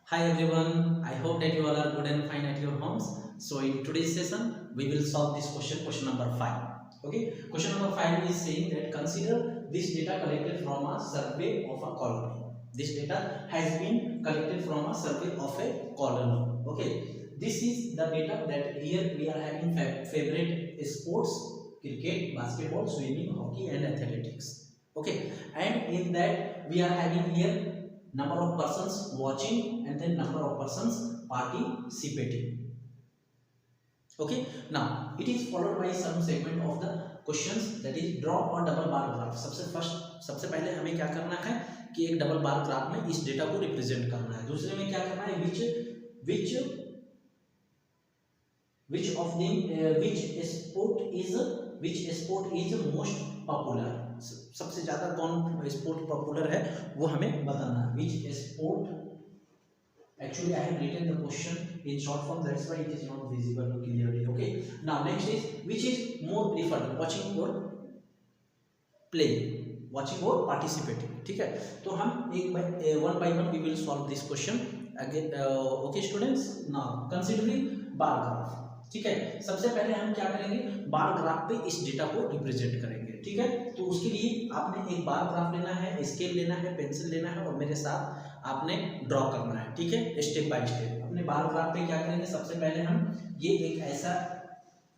Hi everyone, I hope that you all are good and fine at your homes. So in today's session, we will solve this question number 5. Okay, question number 5 is saying that consider this data collected from a survey of a colony. This data has been collected from a survey of a colony. Okay, this is the data that here we are having favorite sports, cricket, basketball, swimming, hockey and athletics. Okay, and in that we are having here number of persons watching and then number of persons participating. Okay, now it is followed by some segment of the questions, that is draw or double bar graph. सबसे पहले हमें क्या करना है कि एक double bar graph में इस डेटा को रिप्रेजेंट करना है. दूसरे में क्या करना है, which sport is most popular. सबसे ज्यादा कौन स्पोर्ट पॉपुलर है वो हमें बताना है. which sport, actually I have written the question in short form, that's why it is not visible clearly. Okay, now next is which is more preferred, watching or playing, watching or participating. ठीक है, तो हम one by one we will solve this question again. Okay students, now considering bar graph. ठीक है, सबसे पहले हम क्या करेंगे, बार ग्राफ पे इस डेटा को रिप्रेजेंट करेंगे. ठीक है, तो उसके लिए आपने एक बार ग्राफ लेना है, स्केल लेना है, पेंसिल लेना है और मेरे साथ आपने ड्रॉ करना है. ठीक है, स्टेप बाय स्टेप. अपने बार ग्राफ पे क्या करेंगे, सबसे पहले हम ये एक ऐसा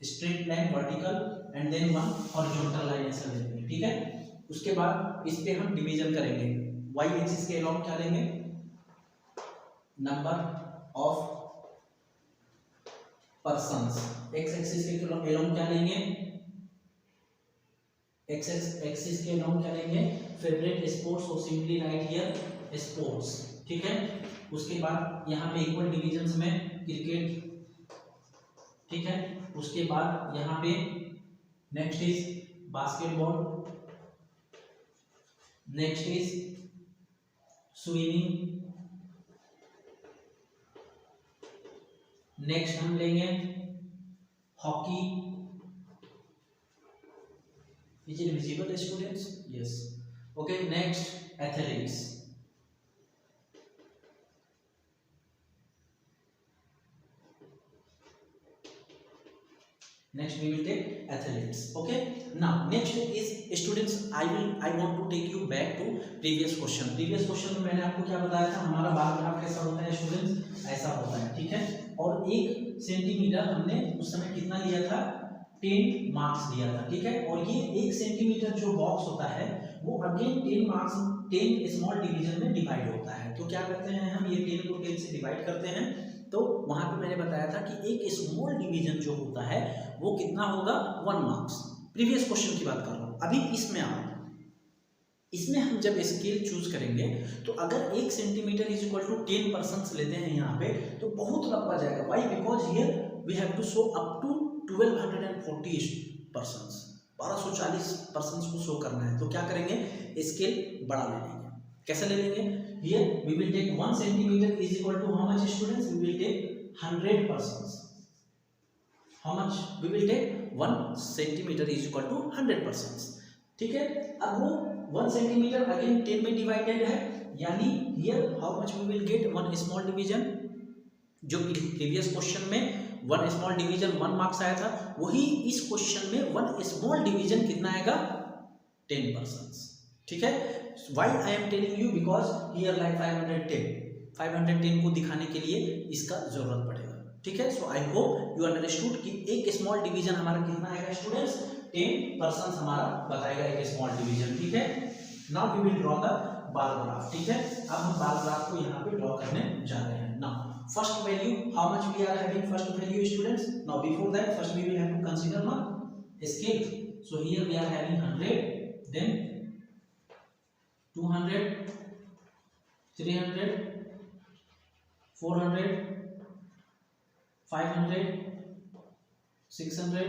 straight line vertical and then one horizontal line ऐसा लेंगे. ठीक है, उसके बाद इस पे हम डिवीजन करेंगे. वाई एक्सिस के अलोंग क्या लेंगे, number of persons. X axis के अलोंग क्या लेंगे, एक्स एक्सिस के अलोंग क्या लेंगे, फेवरेट स्पोर्ट्स, और सिंपली राइट हियर स्पोर्ट्स. ठीक है, उसके बाद यहाँ पे इक्वल डिविजन्स में क्रिकेट. ठीक है, उसके बाद यहाँ पे next is basketball, next is swimming, next हम लेंगे hockey. Is it visible students? Yes. Okay, next athletics. Next we will take athletes. Okay, now next is students, I want to take you back to previous question. Previous question में मैंने आपको क्या बताया था, हमारा bar graph कैसा होता है स्टूडेंट्स, ऐसा होता है. ठीक है, और 1 सेंटीमीटर हमने उस समय कितना लिया था, 10 मार्क्स दिया था. ठीक है, और ये 1 सेंटीमीटर जो बॉक्स होता है वो अगेन 10 मार्क्स 10 स्मॉल डिवीजन में डिवाइड होता है. तो क्या करते हैं हम, ये 10 को 10 से डिवाइड करते हैं. तो वहां पे मैंने बताया था कि एक स्मॉल डिवीजन जो होता है वो कितना होगा, 1 मार्क्स. प्रीवियस क्वेश्चन की बात कर रहा हूँ. अभी इसमें इसमें हम जब स्केल चूज करेंगे तो अगर 1 centimetre is equal to 10 persons लेते हैं यहाँ पे तो बहुत लंबा जाएगा. Why, because here we have to show up to 1240 persons, 1240 persons को शो करना है. तो क्या करेंगे, स्केल बड़ा ले लेंगे. कैसे ले लेंगे, here we will take 1 centimeter is equal to how much students, we will take 100 persons. How much we will take, 1 centimeter is equal to 100 persons. ठीक है, अब वो 1 centimeter अगेन 10 में डिवाइडेड है, यानी here how much we will get, 1 small division. जो previous question में 1 small division 1 marks आया था, वही इस क्वेश्चन में 1 स्मॉल डिवीजन कितना आएगा, 10 पर्सन्स. ठीक है, why I am telling you, because here like 510 को दिखाने के लिए इसका जरूरत पड़ेगा. ठीक है, सो आई होप यू अंडरस्टूड कि एक स्मॉल डिवीजन हमारा कितना आएगा स्टूडेंट्स, 10 पर्सन्स हमारा बताएगा एक स्मॉल डिवीजन. ठीक है, now we will draw the bar graph. ठीक है, अब हम बार ग्राफ को यहाँ पे ड्रॉ करने जा रहे हैं. Now first value, how much we are having first value students. Now before that first we will have to consider the scale. So here we are having 100, then 200, 300, 400, 500, 600,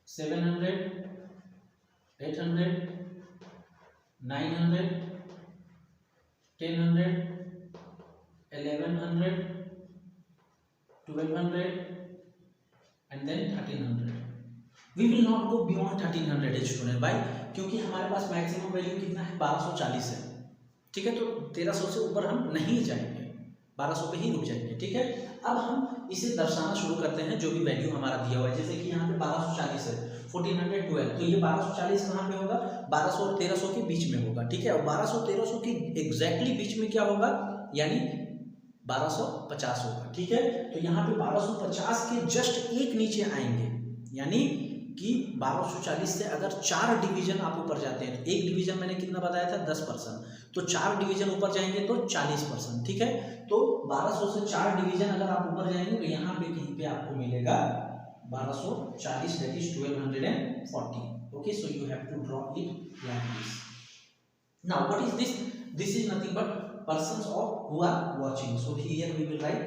700, 800, 900, 1000, 1100, 1200 and then 1300. We will not go beyond 1300 student. By, क्योंकि हमारे पास maximum value कितना है, 1240 है. ठीक है, तो 1300 से ऊपर हम नहीं जाएंगे. 1200 पे ही रुक जाएंगे, ठीक है। अब हम इसे दर्शाना शुरू करते हैं जो भी वैल्यू हमारा दिया हुआ है, जैसे कि यहाँ पे 1240 है, 1412, तो ये 1240 कहाँ पे होगा, 1200 और 1300 के बीच में होगा, ठीक है। और 1200 1300 के एग्जैक्टली बीच में क्या होगा, यानी 1250 होगा, ठीक है। तो यहाँ पे 1250 के जस्ट एक नीचे आएंगे, यानी कि 1240 से अगर 4 डिवीजन आप ऊपर जाते हैं, तो एक डिवीजन मैंने कितना बताया था 10%, तो 4 डिवीजन ऊपर जाएंगे तो 40%, ठीक है। तो 1200 से 4 डिवीजन अगर आप ऊपर जाएंगे तो यहाँ पे कहीं पे आपको मिलेगा 1240, that is 1240, okay. So you have to draw it like this. Now what is this, this is nothing but persons of who are watching, so here we will write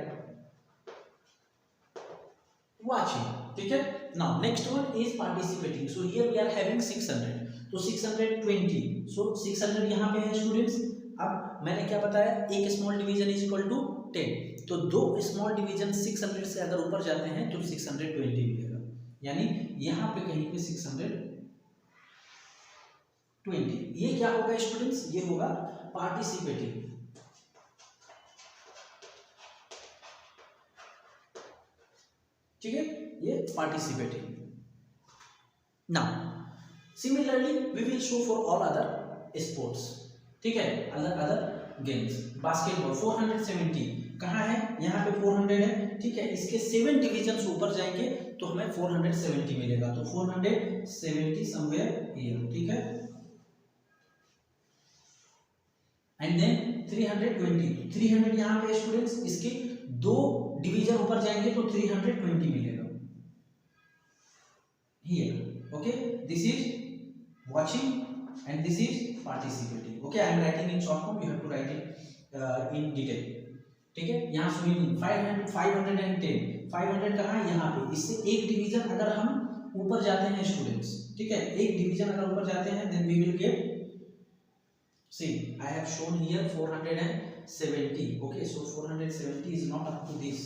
watching, ठीक है। now next one is participating, so here we are having 600, तो 620, so 600 यहाँ पे है students. अब मैंने क्या बताया, एक small division is equal to 10, तो 2 स्मॉल डिवीजन 600 से अगर ऊपर जाते हैं तो 620 मिलेगा, यानी यहाँ पे कहीं पे 620, ये क्या होगा स्टूडेंट्स, ये होगा पार्टिसिपेटिंग, ठीक है, ये participating. Now similarly we will show for all other sports, ठीक है, अदर गेम्स। बास्केटबॉल 470 कहाँ है, यहाँ पे 400 है, ठीक है। इसके 7 डिवीजन ऊपर जाएंगे तो हमें 470 मिलेगा, तो 470 समवेयर हियर, ठीक है। एंड देन 300 यहाँ पे स्टूडेंट्स, इसके 2 डिवीजन ऊपर जाएंगे तो 320 मिलेगा here, okay। this is watching and this is participating, okay। I am writing in short form, you have to write it in detail, ठीक है। यहाँ स्विमिंग 510, 500 कहाँ है, यहाँ पे, इससे एक डिवीजन अगर हम ऊपर जाते हैं स्टूडेंट्स, ठीक है, एक डिवीजन अगर ऊपर जाते हैं then we will get, see I have shown here 470, okay। so 470 is not up to this,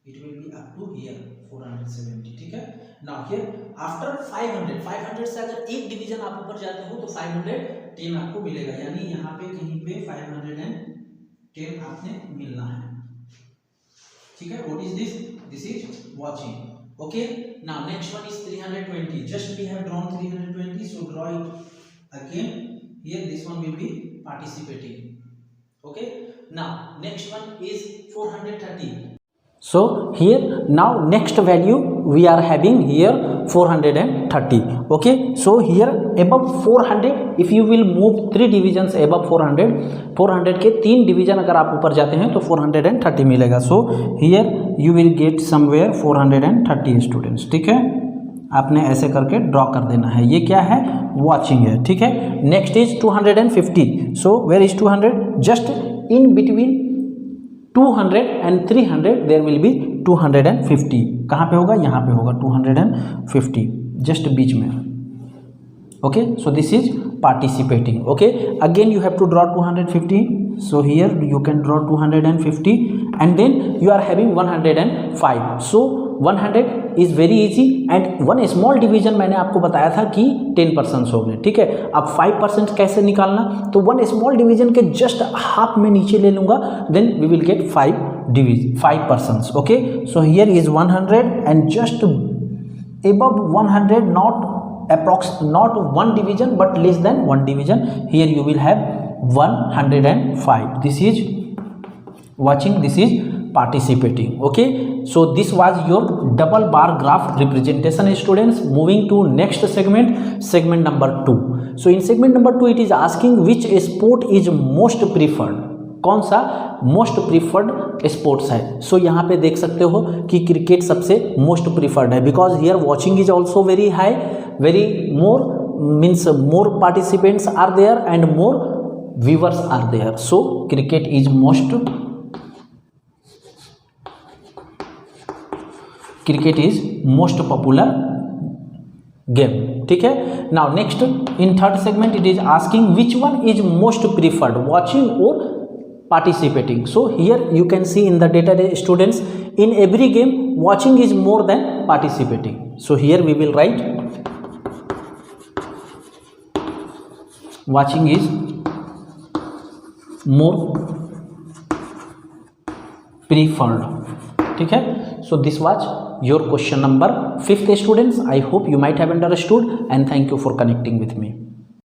it will be up to here 470, ठीक है। now here after 500 से अगर एक डिवीजन आप ऊपर जाते हो तो 510 आपको मिलेगा, यानी यहाँ पे कहीं पे 510 आपने मिलना है, ठीक है। what is this, this is watching, okay। now next one is 320, just we have drawn 320, so draw it again here, this one will be participating, okay। now next one is 430, so here now next value we are having here 430, okay। so here above 400 if you will move 3 divisions above 400 के 3 division अगर आप ऊपर जाते हैं तो 430 मिलेगा, so here you will get somewhere 430 students, ठीक है। आपने ऐसे करके ड्रॉ कर देना है, ये क्या है, वॉचिंग है, ठीक है। Next is 250, so where is 200, just in between 200 and 300 there will be 250, कहाँ पे होगा, यहाँ पे होगा 250, जस्ट बीच में, okay। so this is participating, okay। again you have to draw 250, so here you can draw 250 and then you are having 105, so 100 is very easy and one small division मैंने आपको बताया था कि 10% हो गए, ठीक है। अब 5% कैसे निकालना, तो one small division के just हाफ में नीचे ले लूँगा, then we will get 5%, okay। so here is 100 and just above 100, not one division but less than one division, here you will have 105, this is watching, this is participating, okay। so this was your double bar graph representation students। moving to next segment number 2, so in segment number 2 it is asking which sport is most preferred, कौन सा most preferred sports है। सो यहाँ पे देख सकते हो कि cricket सबसे मोस्ट प्रीफर्ड है, because here watching is also very high, very more means more participants are there and more viewers are there, so cricket is most popular game, ठीक है। Now next in third segment it is asking which one is most preferred, watching और participating। so here you can see in the data students, in every game watching is more than participating, so here we will write watching is more preferred. ठीक है, so this was your question number 5th students. I hope you might have understood and thank you for connecting with me.